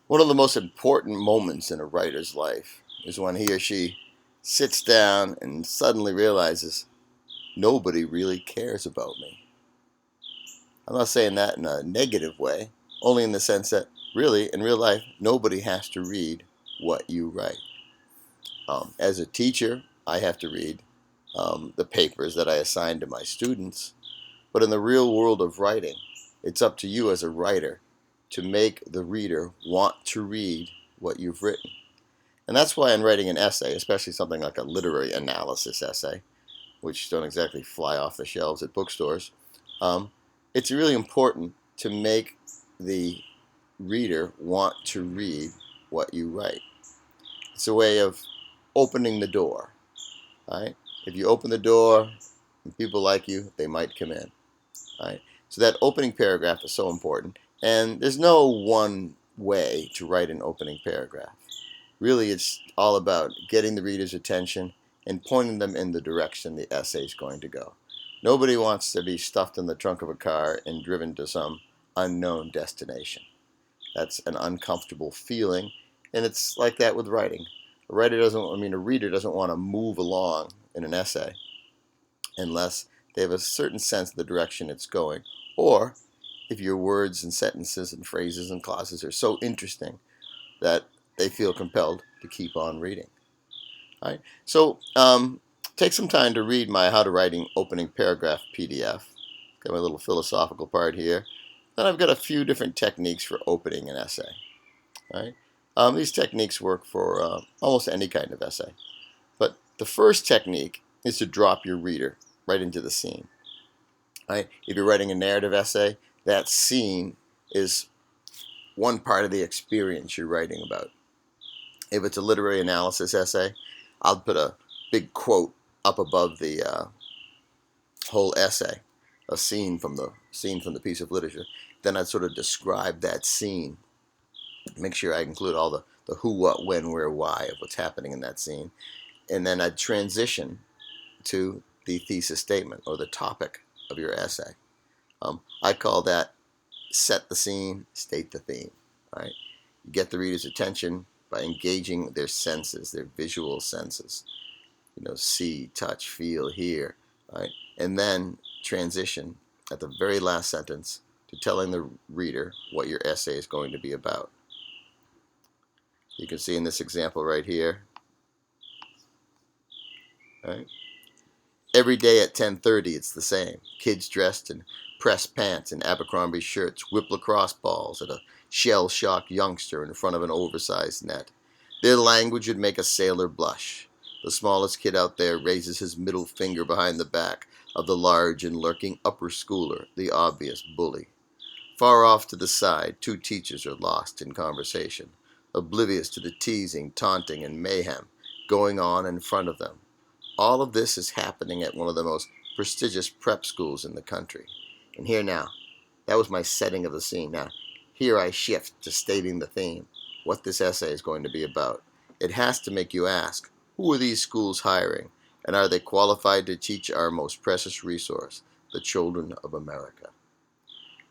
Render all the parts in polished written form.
One of the most important moments in a writer's life is when he or she sits down and suddenly realizes nobody really cares about me. I'm not saying that in a negative way, only in the sense that really, in real life, nobody has to read what you write. As a teacher, I have to read the papers that I assign to my students, but in the real world of writing, it's up to you as a writer to make the reader want to read what you've written. And that's why in writing an essay, especially something like a literary analysis essay, which don't exactly fly off the shelves at bookstores, um, it's really important to make the reader want to read what you write. It's a way of opening the door, right? If you open the door and people like you, they might come in, right? So that opening paragraph is so important. And there's no one way to write an opening paragraph. Really, it's all about getting the reader's attention and pointing them in the direction the essay is going to go. Nobody wants to be stuffed in the trunk of a car and driven to some unknown destination. That's an uncomfortable feeling, and it's like that with writing. A reader doesn't want to move along in an essay unless they have a certain sense of the direction it's going, or if your words and sentences and phrases and clauses are so interesting that they feel compelled to keep on reading. All right? So take some time to read my How to Writing Opening Paragraph PDF. Got my little philosophical part here. Then I've got a few different techniques for opening an essay. All right? These techniques work for almost any kind of essay. But the first technique is to drop your reader right into the scene. Right? If you're writing a narrative essay, that scene is one part of the experience you're writing about. If it's a literary analysis essay, I'll put a big quote up above the whole essay, a scene from the piece of literature. Then I'd sort of describe that scene, make sure I include all the who, what, when, where, why of what's happening in that scene, and then I'd transition to the thesis statement or the topic of your essay. I call that set the scene, state the theme. Right? You get the reader's attention by engaging their senses, their visual senses. See, touch, feel, hear, right? And then transition at the very last sentence to telling the reader what your essay is going to be about. You can see in this example right here, right? Every day at 10:30, it's the same. Kids dressed in pressed pants and Abercrombie shirts whip lacrosse balls at a shell-shocked youngster in front of an oversized net. Their language would make a sailor blush. The smallest kid out there raises his middle finger behind the back of the large and lurking upper schooler, the obvious bully. Far off to the side, two teachers are lost in conversation, oblivious to the teasing, taunting, and mayhem going on in front of them. All of this is happening at one of the most prestigious prep schools in the country. And here now, that was my setting of the scene. Now, here I shift to stating the theme, what this essay is going to be about. It has to make you ask, who are these schools hiring? And are they qualified to teach our most precious resource, the children of America?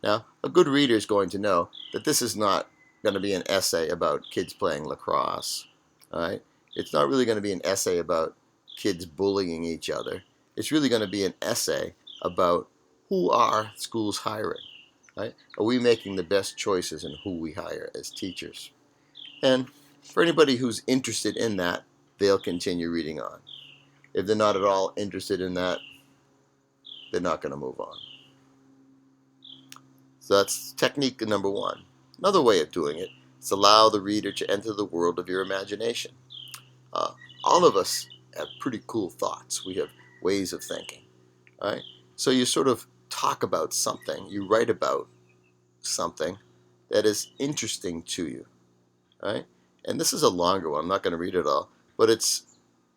Now, a good reader is going to know that this is not going to be an essay about kids playing lacrosse. All right? It's not really going to be an essay about kids bullying each other. It's really going to be an essay about who are schools hiring. Right? Are we making the best choices in who we hire as teachers? And for anybody who's interested in that, they'll continue reading on. If they're not at all interested in that, they're not going to move on. So that's technique number one. Another way of doing it is allow the reader to enter the world of your imagination. Uh, all of us have pretty cool thoughts. We have ways of thinking. Right? So you sort of talk about something, you write about something that is interesting to you. Right? And this is a longer one. I'm not going to read it all, but it's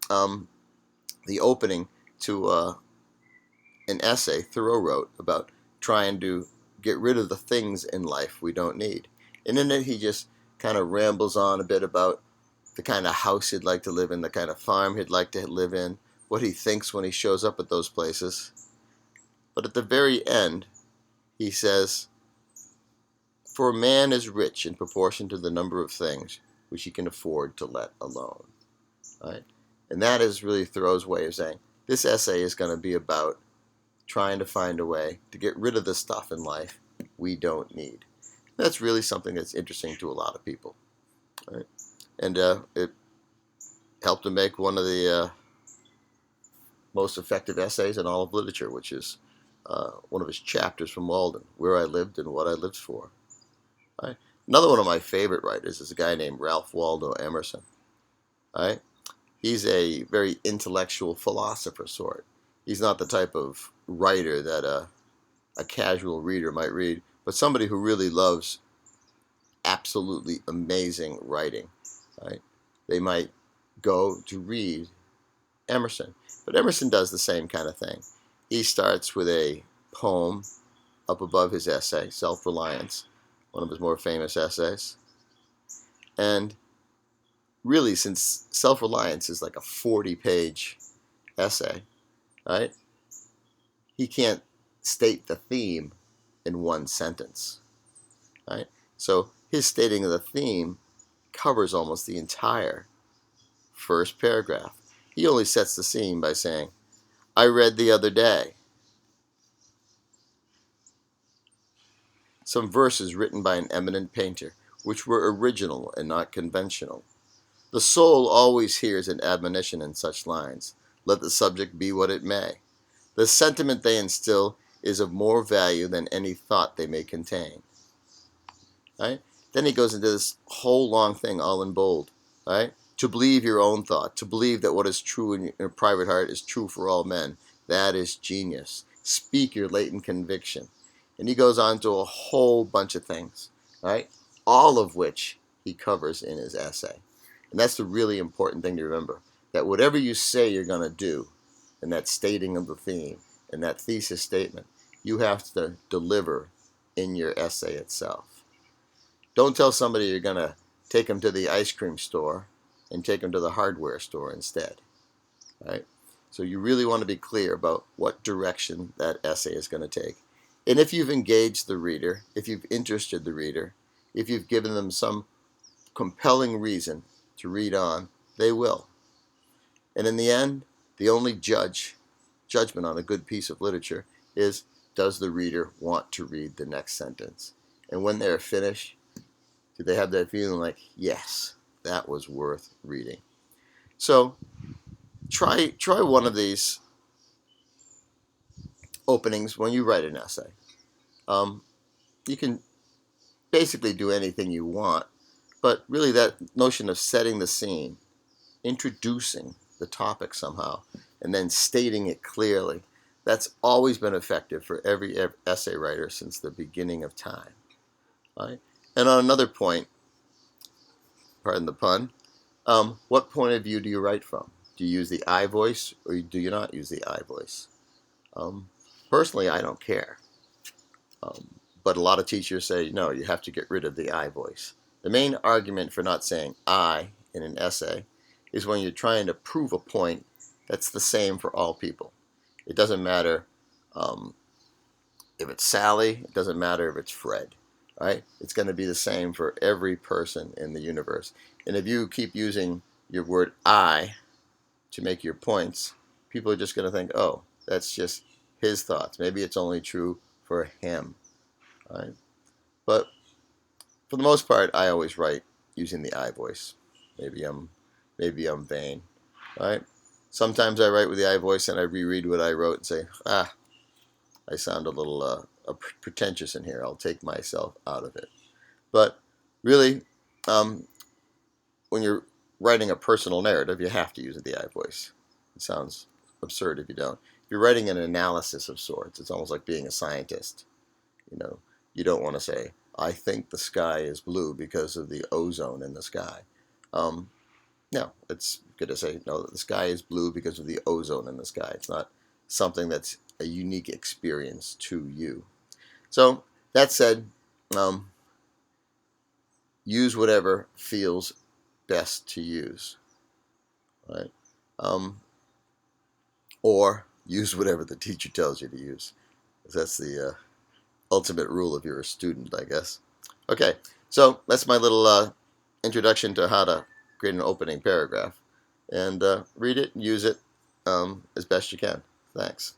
the opening to an essay Thoreau wrote about trying to get rid of the things in life we don't need. And in it, he just kind of rambles on a bit about the kind of house he'd like to live in, the kind of farm he'd like to live in, what he thinks when he shows up at those places. But at the very end, he says, For a man is rich in proportion to the number of things which he can afford to let alone. Right? And that is really Thoreau's way of saying this essay is going to be about trying to find a way to get rid of the stuff in life we don't need. That's really something that's interesting to a lot of people. Right? And it helped him make one of the most effective essays in all of literature, which is one of his chapters from Walden, Where I Lived and What I Lived For. Right? Another one of my favorite writers is a guy named Ralph Waldo Emerson. Right? He's a very intellectual philosopher sort. He's not the type of writer that a casual reader might read, but somebody who really loves absolutely amazing writing. Right? They might go to read Emerson. But Emerson does the same kind of thing. He starts with a poem up above his essay, Self-Reliance, one of his more famous essays. And really, since Self-Reliance is like a 40-page essay, right? He can't state the theme in one sentence, right? So his stating of the theme covers almost the entire first paragraph. He only sets the scene by saying, I read the other day some verses written by an eminent painter, which were original and not conventional. The soul always hears an admonition in such lines, let the subject be what it may. The sentiment they instill is of more value than any thought they may contain. Right? Then he goes into this whole long thing, all in bold. Right? To believe your own thought, to believe that what is true in your private heart is true for all men, that is genius. Speak your latent conviction. And he goes on to a whole bunch of things, right? All of which he covers in his essay. And that's the really important thing to remember, that whatever you say you're going to do in that stating of the theme, in that thesis statement, you have to deliver in your essay itself. Don't tell somebody you're going to take them to the ice cream store and take them to the hardware store instead, right? So you really want to be clear about what direction that essay is going to take. And if you've engaged the reader, if you've interested the reader, if you've given them some compelling reason to read on, they will. And in the end, the only judgment on a good piece of literature is, does the reader want to read the next sentence? And when they're finished, do they have that feeling like, yes, that was worth reading? So try one of these openings when you write an essay. You can basically do anything you want, but really that notion of setting the scene, introducing the topic somehow, and then stating it clearly, that's always been effective for every essay writer since the beginning of time. Right? And on another point, pardon the pun, what point of view do you write from? Do you use the I voice or do you not use the I voice? Personally, I don't care. But a lot of teachers say, no, you have to get rid of the I voice. The main argument for not saying I in an essay is when you're trying to prove a point that's the same for all people. It doesn't matter if it's Sally, it doesn't matter if it's Fred. Right? It's going to be the same for every person in the universe. And if you keep using your word I to make your points, people are just going to think, oh, that's just his thoughts. Maybe it's only true for him. Right? But for the most part, I always write using the I voice. Maybe I'm vain. Right? Sometimes I write with the I voice and I reread what I wrote and say, I sound a little pretentious in here. I'll take myself out of it. But really, when you're writing a personal narrative, you have to use the I voice. It sounds absurd if you don't. If you're writing an analysis of sorts, it's almost like being a scientist. You don't want to say, I think the sky is blue because of the ozone in the sky. No, it's good to say, no, the sky is blue because of the ozone in the sky. It's not something that's a unique experience to you. So, that said, use whatever feels best to use. Right? Or use whatever the teacher tells you to use. That's the ultimate rule if you're a student, I guess. Okay, so that's my little introduction to how to create an opening paragraph. And read it and use it as best you can. Thanks.